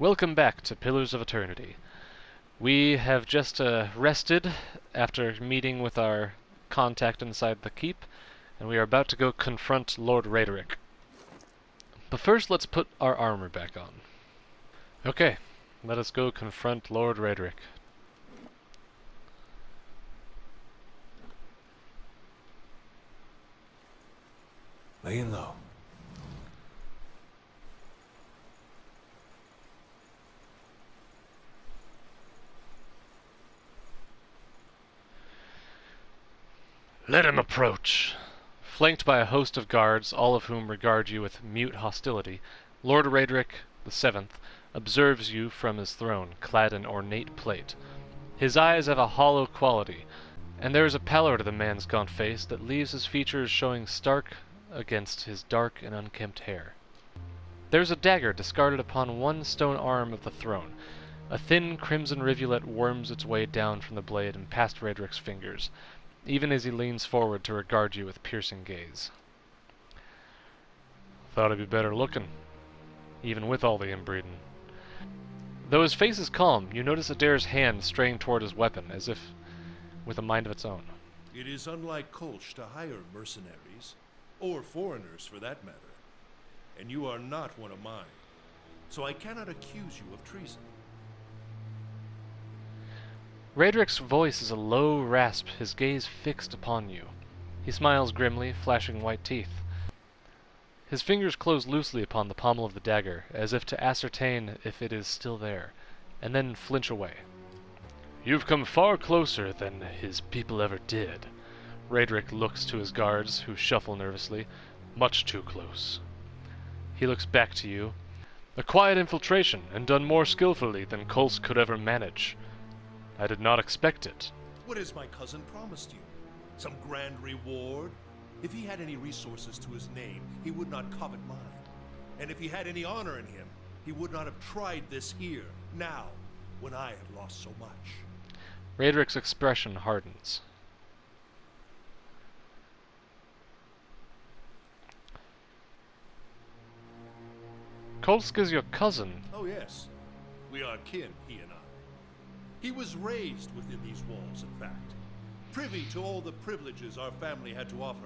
Welcome back to Pillars of Eternity. We have just rested after meeting with our contact inside the keep, and we are about to go confront Lord Raedric. But first, let's put our armor back on. Okay, let us go confront Lord Raedric. Laying low. Let him approach. Flanked by a host of guards, all of whom regard you with mute hostility, Lord Raedric VII observes you from his throne, clad in ornate plate. His eyes have a hollow quality, and there is a pallor to the man's gaunt face that leaves his features showing stark against his dark and unkempt hair. There is a dagger discarded upon one stone arm of the throne. A thin crimson rivulet worms its way down from the blade and past Raedric's fingers, even as he leans forward to regard you with piercing gaze. Thought I'd be better looking, even with all the inbreeding. Though his face is calm, you notice Adair's hand straying toward his weapon, as if with a mind of its own. It is unlike Kolsch to hire mercenaries, or foreigners for that matter. And you are not one of mine, so I cannot accuse you of treason. Raedric's voice is a low rasp, his gaze fixed upon you. He smiles grimly, flashing white teeth. His fingers close loosely upon the pommel of the dagger, as if to ascertain if it is still there, and then flinch away. You've come far closer than his people ever did. Raedric looks to his guards, who shuffle nervously. Much too close. He looks back to you. A quiet infiltration, and done more skillfully than Kolsch could ever manage. I did not expect it. What has my cousin promised you? Some grand reward? If he had any resources to his name, he would not covet mine. And if he had any honor in him, he would not have tried this here, now, when I have lost so much. Raedric's expression hardens. Kolsch is your cousin. Oh yes, we are kin, he and I. He was raised within these walls, in fact, privy to all the privileges our family had to offer.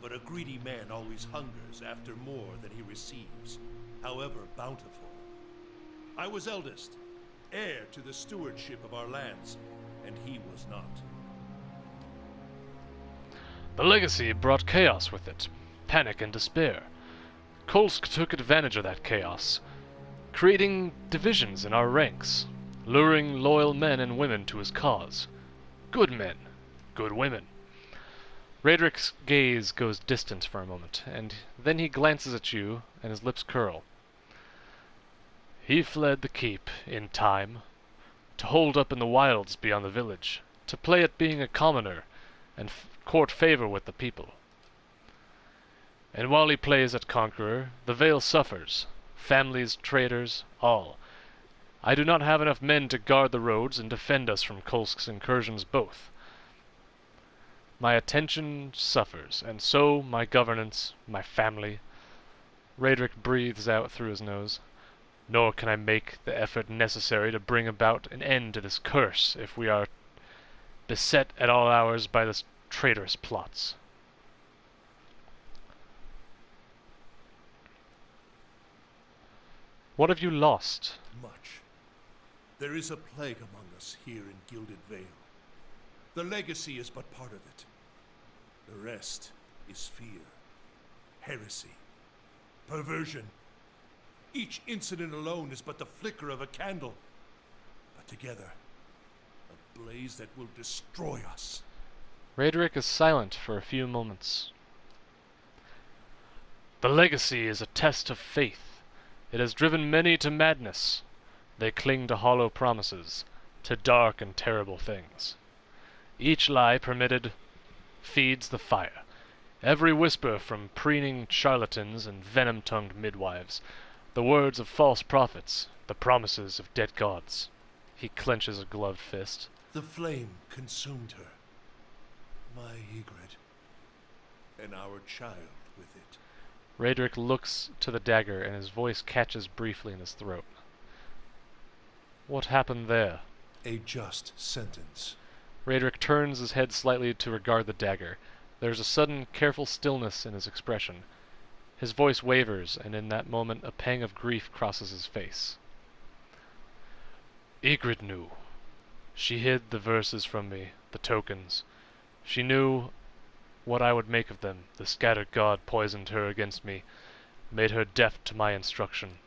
But a greedy man always hungers after more than he receives, however bountiful. I was eldest, heir to the stewardship of our lands, and he was not. The legacy brought chaos with it, panic and despair. Kolsch took advantage of that chaos, creating divisions in our ranks, luring loyal men and women to his cause. Good men, good women. Raedric's gaze goes distant for a moment, and then he glances at you, and his lips curl. He fled the keep in time, to hold up in the wilds beyond the village, to play at being a commoner, and court favor with the people. And while he plays at conqueror, the Vale suffers, families, traders, all. I do not have enough men to guard the roads and defend us from Kolsch's incursions both. My attention suffers, and so my governance, my family. Raedric breathes out through his nose. Nor can I make the effort necessary to bring about an end to this curse if we are beset at all hours by this traitorous plots. What have you lost? Much. There is a plague among us here in Gilded Vale. The legacy is but part of it. The rest is fear, heresy, perversion. Each incident alone is but the flicker of a candle, but together, a blaze that will destroy us. Raedric is silent for a few moments. The legacy is a test of faith. It has driven many to madness. They cling to hollow promises, to dark and terrible things. Each lie permitted feeds the fire. Every whisper from preening charlatans and venom-tongued midwives, the words of false prophets, the promises of dead gods. He clenches a gloved fist. The flame consumed her. My Ygritte. And our child with it. Raedric looks to the dagger, and his voice catches briefly in his throat. What happened there? A just sentence. Raedric turns his head slightly to regard the dagger. There's a sudden, careful stillness in his expression. His voice wavers, and in that moment a pang of grief crosses his face. Ygritte knew. She hid the verses from me, the tokens. She knew what I would make of them. The scattered god poisoned her against me, made her deaf to my instruction.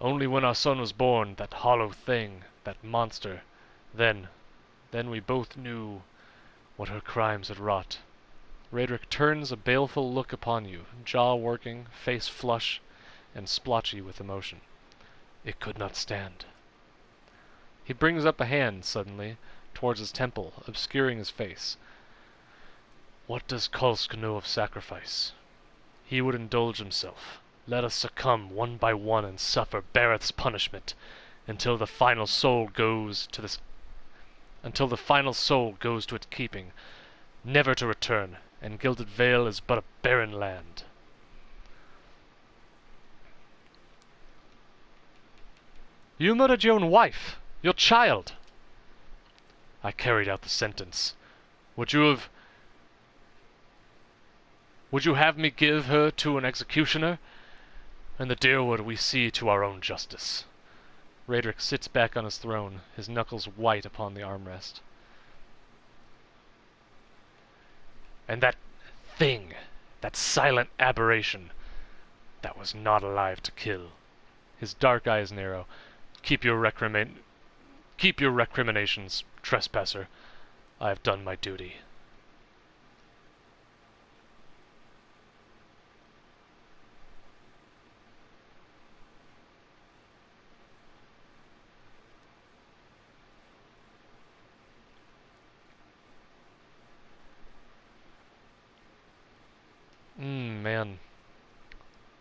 Only when our son was born, that hollow thing, that monster, then we both knew what her crimes had wrought. Raedric turns a baleful look upon you, jaw working, face flush, and splotchy with emotion. It could not stand. He brings up a hand, suddenly, towards his temple, obscuring his face. What does Kolsk know of sacrifice? He would indulge himself. Let us succumb one by one and suffer Bareth's punishment, until the final soul goes to its keeping, never to return, and Gilded Vale is but a barren land. You murdered your own wife, your child. I carried out the sentence. Would you have me give her to an executioner? And the dearwood we see to our own justice. Raedric sits back on his throne, his knuckles white upon the armrest. And that thing, that silent aberration, that was not alive to kill. His dark eyes narrow. Keep your recriminations, trespasser. I have done my duty. Man.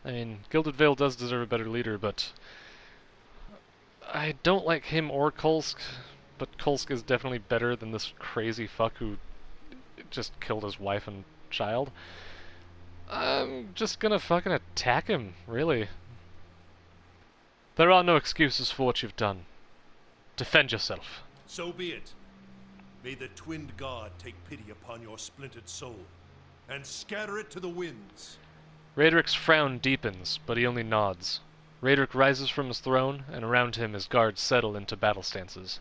I mean, Gilded Vale does deserve a better leader, but I don't like him or Kolsk, but Kolsk is definitely better than this crazy fuck who just killed his wife and child. I'm just gonna fucking attack him, really. There are no excuses for what you've done. Defend yourself. So be it. May the twinned god take pity upon your splintered soul, and scatter it to the winds. Raedric's frown deepens, but he only nods. Raedric rises from his throne, and around him his guards settle into battle stances.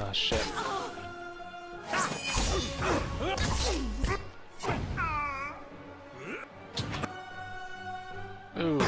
Ah, shit. Ooh.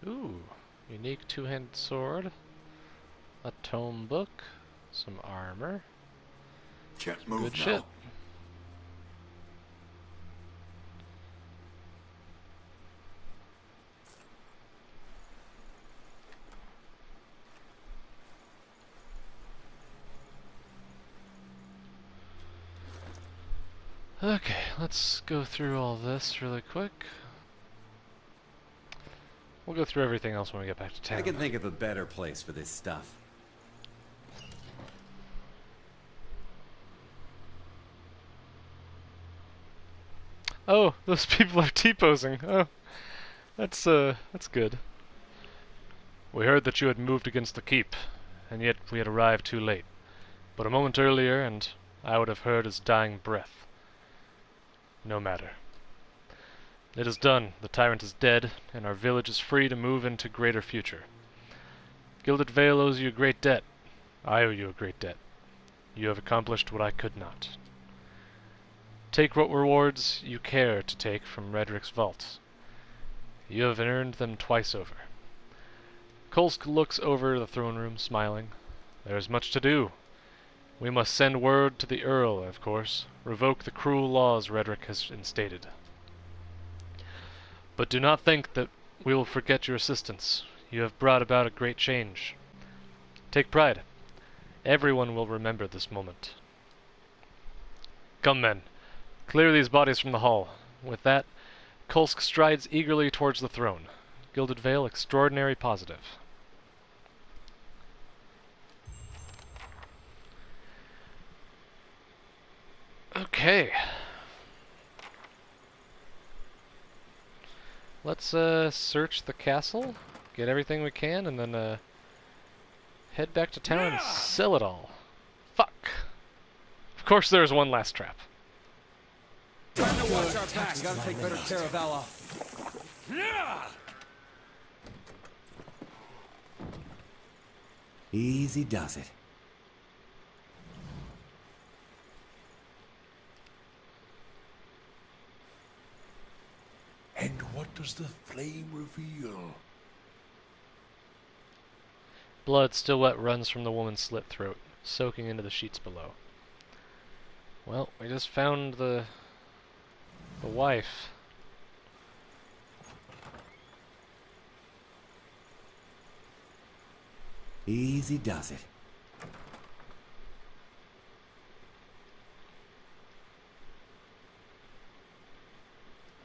Ooh, unique two-handed sword, a tome book, some armor, Can't move good now. shit. Okay, let's go through all this really quick. We'll go through everything else when we get back to town. I can think of a better place for this stuff. Oh, those people are T-posing. Oh, that's good. We heard that you had moved against the keep, and yet we had arrived too late. But a moment earlier, and I would have heard his dying breath. No matter. It is done. The tyrant is dead, and our village is free to move into greater future. Gilded Vale owes you a great debt. I owe you a great debt. You have accomplished what I could not. Take what rewards you care to take from Raedric's vault. You have earned them twice over. Kolsk looks over the throne room, smiling. There is much to do. We must send word to the Earl, of course, revoke the cruel laws Raedric has instated. But do not think that we will forget your assistance. You have brought about a great change. Take pride. Everyone will remember this moment. Come, men. Clear these bodies from the hall. With that, Kolsk strides eagerly towards the throne. Gilded Vale, extraordinary positive. Okay. Let's search the castle, get everything we can, and then head back to town and sell it all. Fuck. Of course there's one last trap. Time to watch our back. Gotta take better care of Ella. Easy does it. And what does the flame reveal? Blood still wet runs from the woman's slit throat, soaking into the sheets below. Well, we just found the wife. Easy does it.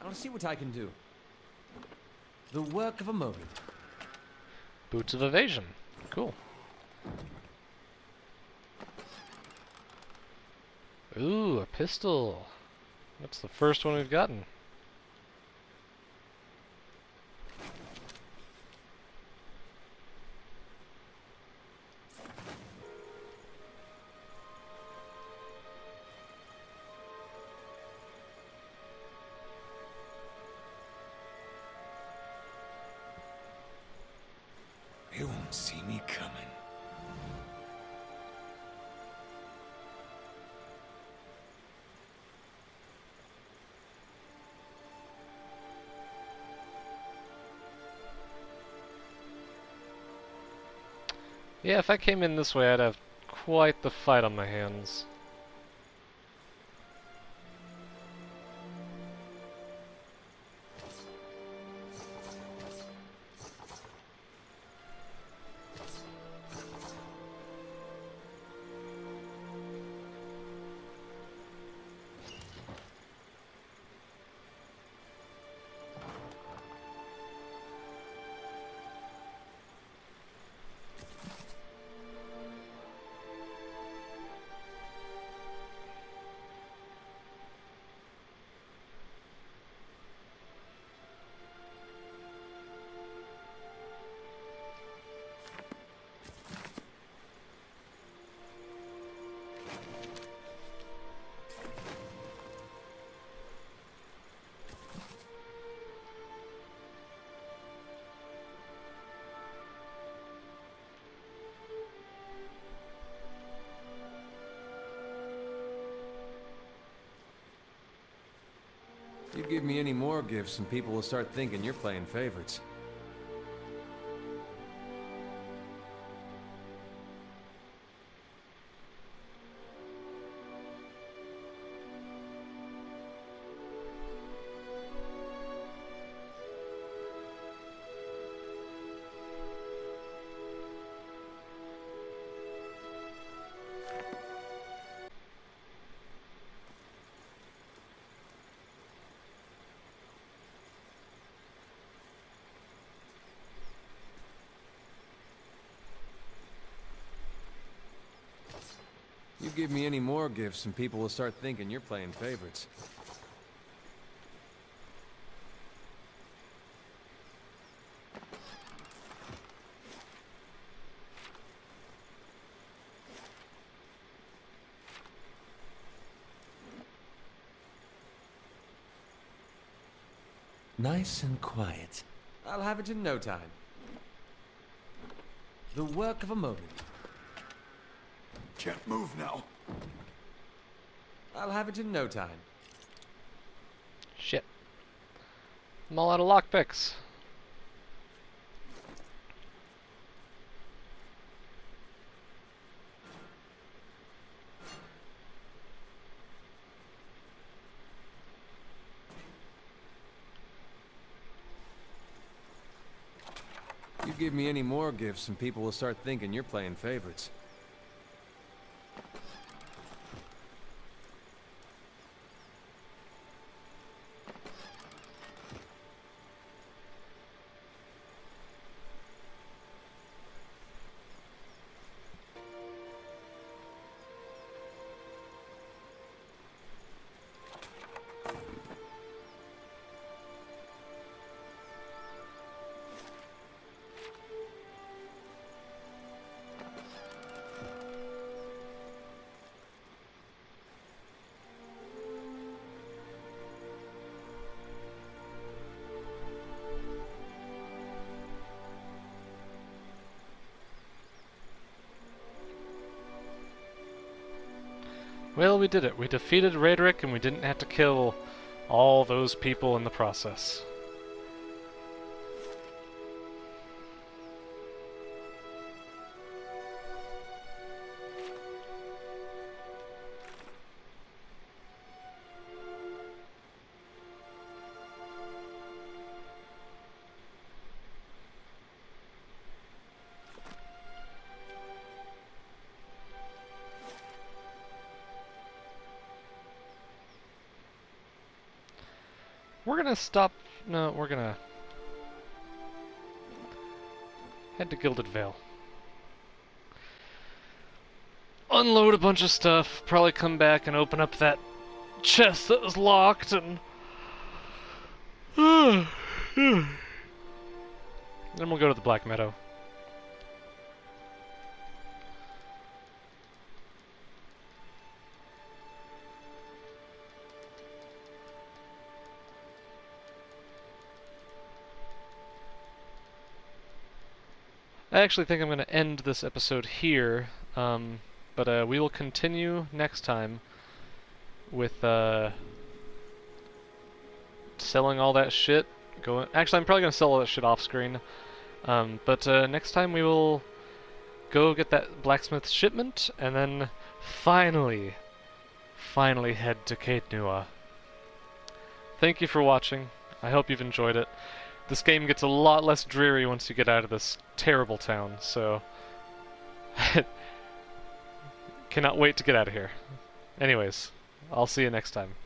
I'll see what I can do. The work of a moment. Boots of evasion. Cool. Ooh, a pistol. That's the first one we've gotten. They won't see me coming. Yeah, if I came in this way, I'd have quite the fight on my hands. You give me any more gifts and people will start thinking you're playing favorites. You give me any more gifts and people will start thinking you're playing favorites. Nice and quiet. I'll have it in no time. The work of a moment. Can't move now. I'll have it in no time. Shit. I'm all out of lockpicks. You give me any more gifts and people will start thinking you're playing favorites. Well, we did it. We defeated Raedric and we didn't have to kill all those people in the process. We're gonna stop... No, we're gonna... head to Gilded Vale. Unload a bunch of stuff, probably come back and open up that chest that was locked and... then we'll go to the Black Meadow. I actually think I'm going to end this episode here, but we will continue next time with selling all that shit. Actually, I'm probably going to sell all that shit off screen, but next time we will go get that blacksmith shipment, and then finally head to Caed Nua. Thank you for watching. I hope you've enjoyed it. This game gets a lot less dreary once you get out of this terrible town, so... cannot wait to get out of here. Anyways, I'll see you next time.